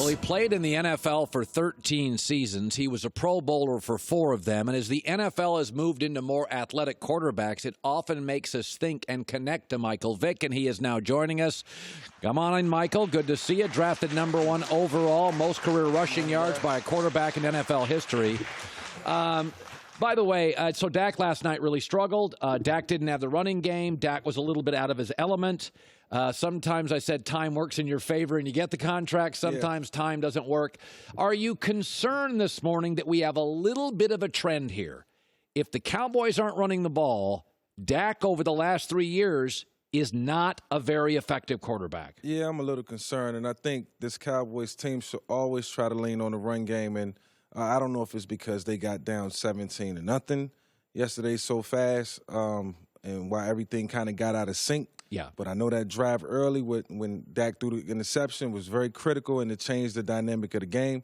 Well, he played in the NFL for 13 seasons. He was a Pro Bowler for 4 of them. And as the NFL has moved into more athletic quarterbacks, it often makes us think and connect to Michael Vick, and he is now joining us. Come on in, Michael. Good to see you. Drafted number 1 overall, most career rushing yards by a quarterback in NFL history. By the way, so Dak last night really struggled. Dak didn't have the running game. Dak was a little bit out of his element. Sometimes I said time works in your favor and you get the contract. Sometimes time doesn't work. Are you concerned this morning that we have a little bit of a trend here? If the Cowboys aren't running the ball, Dak over the last 3 years is not a very effective quarterback. Yeah, I'm a little concerned, and I think this Cowboys team should always try to lean on the run game, and I don't know if it's because they got down 17-0 yesterday so fast, and why everything kind of got out of sync. Yeah. But I know that drive early when Dak threw the interception was very critical, and it changed the dynamic of the game.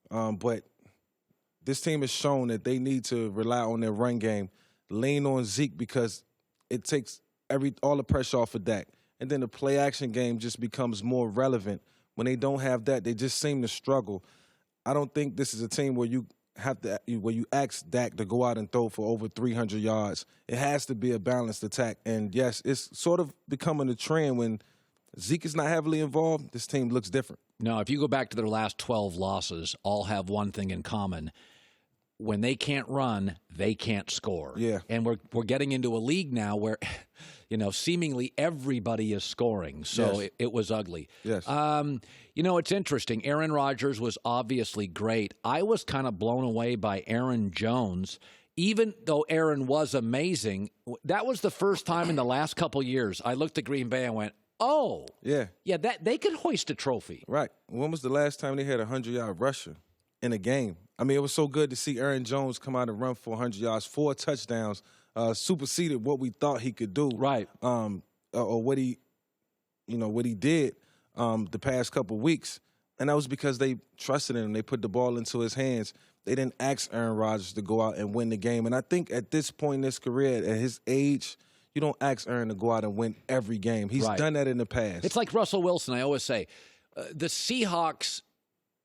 But this team has shown that they need to rely on their run game, lean on Zeke because it takes all the pressure off of Dak. And then the play-action game just becomes more relevant. When they don't have that, they just seem to struggle. I don't think this is a team where you ask Dak to go out and throw for over 300 yards. It has to be a balanced attack. And, yes, it's sort of becoming a trend when Zeke is not heavily involved, this team looks different. No, if you go back to their last 12 losses, all have one thing in common. When they can't run, they can't score. Yeah. And we're getting into a league now where, seemingly everybody is scoring. So yes. it was ugly. Yes. It's interesting. Aaron Rodgers was obviously great. I was kind of blown away by Aaron Jones. Even though Aaron was amazing, that was the first time in the last couple years I looked at Green Bay and went, oh, yeah, that they could hoist a trophy. Right. When was the last time they had a 100-yard rusher in a game? I mean, it was so good to see Aaron Jones come out and run for 100 yards, 4 touchdowns, superseded what we thought he could do. Right. Or what he did the past couple weeks. And that was because they trusted him. They put the ball into his hands. They didn't ask Aaron Rodgers to go out and win the game. And I think at this point in his career, at his age, you don't ask Aaron to go out and win every game. He's done that in the past. It's like Russell Wilson, I always say. The Seahawks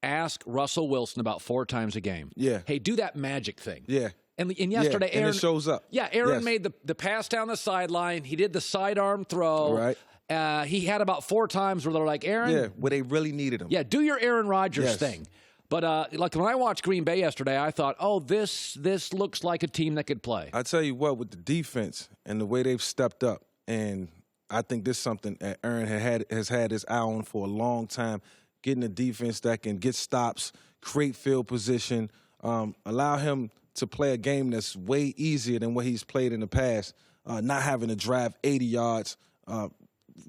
ask Russell Wilson about 4 times a game. Yeah. Hey, do that magic thing. Yeah. And yesterday, Aaron, and it shows up. Yeah, Aaron made the pass down the sideline. He did the sidearm throw. Right. He had about 4 times where they're like, Aaron. Yeah, where they really needed him. Yeah, do your Aaron Rodgers thing. But like when I watched Green Bay yesterday, I thought, oh, this looks like a team that could play. I tell you what, with the defense and the way they've stepped up, and I think this is something that Aaron has had his eye on for a long time, getting a defense that can get stops, create field position, allow him to play a game that's way easier than what he's played in the past, not having to drive 80 yards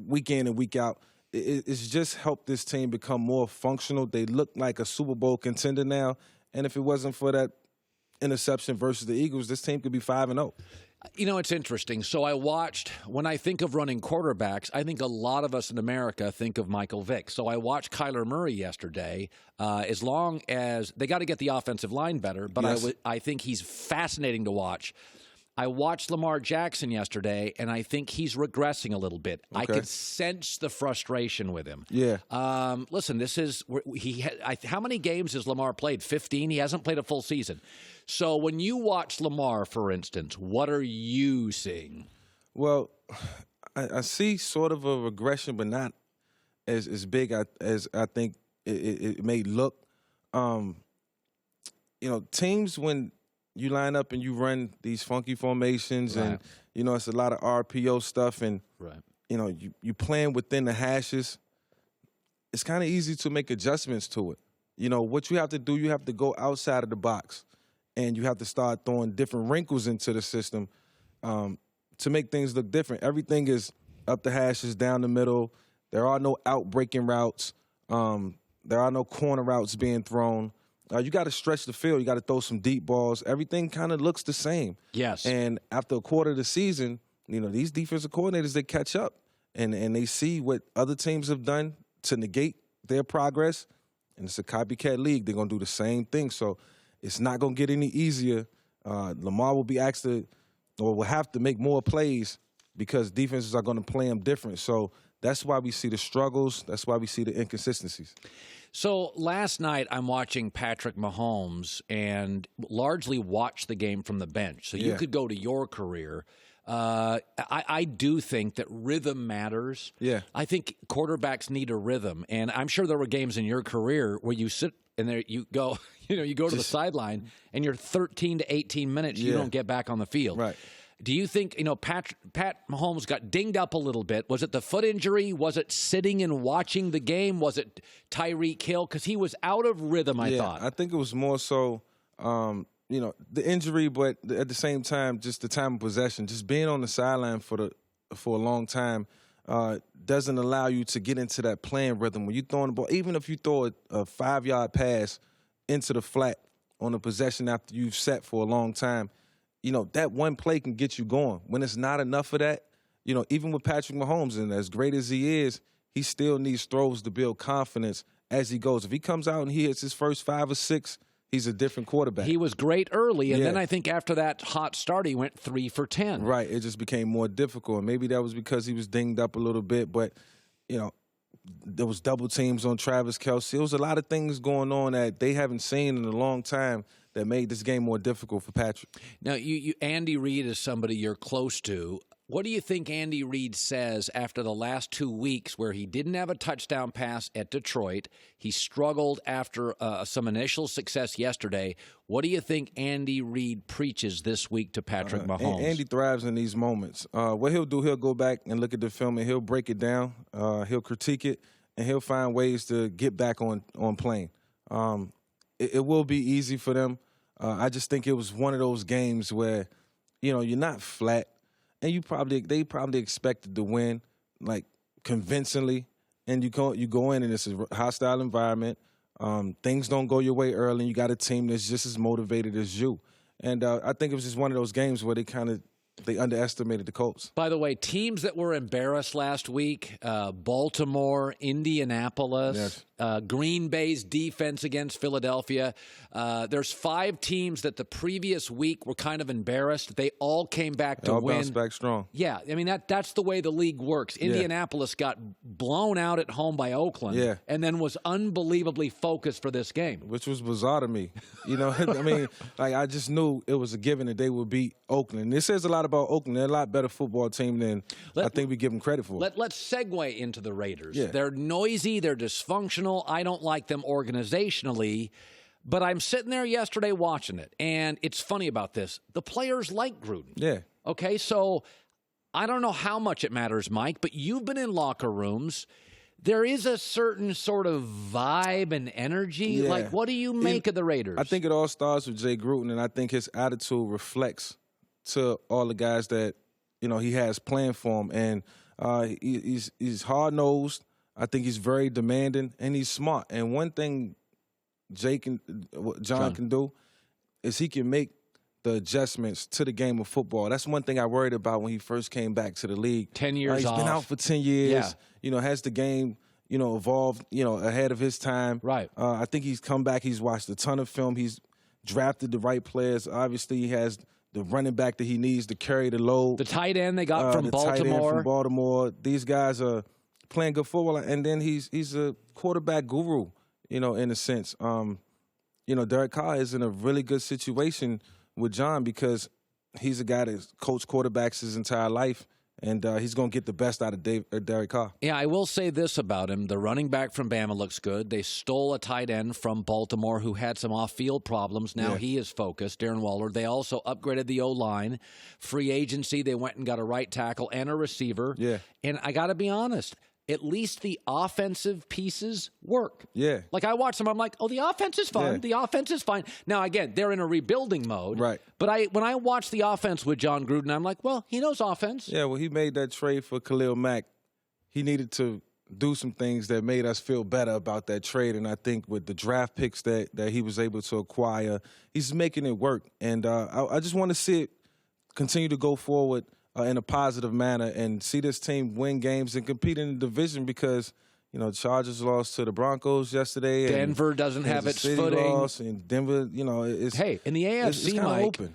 week in and week out. It's just helped this team become more functional. They look like a Super Bowl contender now, and if it wasn't for that interception versus the Eagles, this team could be 5-0. It's interesting. So when I think of running quarterbacks, I think a lot of us in America think of Michael Vick. So I watched Kyler Murray yesterday. As long as they got to get the offensive line better, but I think he's fascinating to watch. I watched Lamar Jackson yesterday, and I think he's regressing a little bit. Okay. I could sense the frustration with him. Yeah. Listen, how many games has Lamar played? 15? He hasn't played a full season. So when you watch Lamar, for instance, what are you seeing? Well, I see sort of a regression, but not as big as I think it may look. Teams when you line up and you run these funky formations and, it's a lot of RPO stuff and, you playing within the hashes, it's kind of easy to make adjustments to it. What you have to do, you have to go outside of the box and you have to start throwing different wrinkles into the system to make things look different. Everything is up the hashes, down the middle. There are no out-breaking routes. There are no corner routes being thrown. You got to stretch the field. You got to throw some deep balls. Everything kind of looks the same. Yes. And after a quarter of the season, these defensive coordinators, they catch up and they see what other teams have done to negate their progress. And it's a copycat league. They're going to do the same thing. So it's not going to get any easier. Lamar will be asked to or will have to make more plays because defenses are going to play him different. So that's why we see the struggles. That's why we see the inconsistencies. So last night I'm watching Patrick Mahomes and largely watched the game from the bench. So you could go to your career. I do think that rhythm matters. Yeah. I think quarterbacks need a rhythm. And I'm sure there were games in your career where you sit and there you go, you go to the sideline and you're 13 to 18 minutes, you don't get back on the field. Right. Do you think, Pat Mahomes got dinged up a little bit? Was it the foot injury? Was it sitting and watching the game? Was it Tyreek Hill? Because he was out of rhythm, I thought. I think it was more so, the injury, but at the same time, just the time of possession. Just being on the sideline for a long time doesn't allow you to get into that playing rhythm. When you're throwing the ball, even if you throw a 5-yard pass into the flat on a possession after you've sat for a long time, that one play can get you going. When it's not enough of that, even with Patrick Mahomes, and as great as he is, he still needs throws to build confidence as he goes. If he comes out and he hits his first 5 or 6, he's a different quarterback. He was great early, and then I think after that hot start, he went 3 for 10. Right. It just became more difficult. And maybe that was because he was dinged up a little bit, but, there was double teams on Travis Kelce. There was a lot of things going on that they haven't seen in a long time that made this game more difficult for Patrick. Now, Andy Reid is somebody you're close to. What do you think Andy Reid says after the last 2 weeks where he didn't have a touchdown pass at Detroit? He struggled after some initial success yesterday. What do you think Andy Reid preaches this week to Patrick Mahomes? Andy thrives in these moments. What he'll do, he'll go back and look at the film and he'll break it down. He'll critique it, and he'll find ways to get back on playing. It will be easy for them. I just think it was one of those games where, you're not flat. And they probably expected to win, like, convincingly. And you go in and it's a hostile environment. Things don't go your way early, and you got a team that's just as motivated as you. And I think it was just one of those games where they underestimated the Colts. By the way, teams that were embarrassed last week, Baltimore, Indianapolis, Green Bay's defense against Philadelphia. There's 5 teams that the previous week were kind of embarrassed. They all came back to win. Bounced back strong. Yeah, I mean, that's the way the league works. Indianapolis got blown out at home by Oakland and then was unbelievably focused for this game. Which was bizarre to me. I mean, I just knew it was a given that they would beat Oakland. This says a lot about Oakland. They're a lot better football team than I think we give them credit for. Let's segue into the Raiders. Yeah. They're noisy. They're dysfunctional. I don't like them organizationally, but I'm sitting there yesterday watching it, and it's funny about this. The players like Gruden. Yeah. Okay, so I don't know how much it matters, Mike, but you've been in locker rooms. There is a certain sort of vibe and energy. Yeah. Like, what do you make of the Raiders? I think it all starts with Jay Gruden, and I think his attitude reflects to all the guys that, he has playing for him. And he's hard-nosed. I think he's very demanding, and he's smart. And one thing John can do is he can make the adjustments to the game of football. That's one thing I worried about when he first came back to the league. 10 years off. He's been out for 10 years. Yeah. Has the game, evolved, ahead of his time. Right. I think he's come back. He's watched a ton of film. He's drafted the right players. Obviously, he has the running back that he needs to carry the load. The tight end they got from Baltimore. Tight end from Baltimore. These guys are playing good football, and then he's a quarterback guru, in a sense. Derek Carr is in a really good situation with John because he's a guy that's coached quarterbacks his entire life, and he's going to get the best out of Derek Carr. Yeah, I will say this about him. The running back from Bama looks good. They stole a tight end from Baltimore who had some off-field problems. Now he is focused, Darren Waller. They also upgraded the O-line. Free agency, they went and got a right tackle and a receiver. Yeah. And I got to be honest, at least the offensive pieces work. Yeah. Like, I watch them, I'm like, oh, the offense is fine. Yeah. The offense is fine. Now, again, they're in a rebuilding mode. Right. But when I watch the offense with John Gruden, I'm like, well, he knows offense. Yeah, well, he made that trade for Khalil Mack. He needed to do some things that made us feel better about that trade. And I think with the draft picks that he was able to acquire, he's making it work. And I just want to see it continue to go forward in a positive manner and see this team win games and compete in the division because, the Chargers lost to the Broncos yesterday. Denver doesn't have its footing. Lost, and Denver, it's hey, in the AFC, it's Mike, open.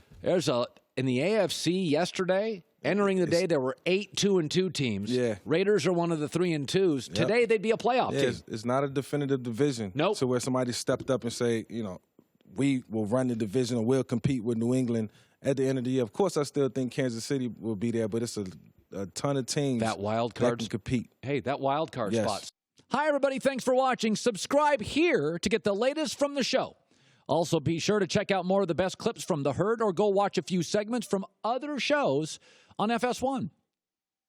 In the AFC yesterday, Entering the day, there were 8 2-2 teams. Yeah. Raiders are one of the 3-2s. Yep. Today, they'd be a playoff team. It's not a definitive division. Nope. To where somebody stepped up and say, we will run the division or we'll compete with New England at the end of the year. Of course, I still think Kansas City will be there, but it's a ton of teams that wild card that can compete. Hey, that wild card Yes. spot. Hi, everybody. Thanks for watching. Subscribe here to get the latest from the show. Also, be sure to check out more of the best clips from The Herd or go watch a few segments from other shows on FS1.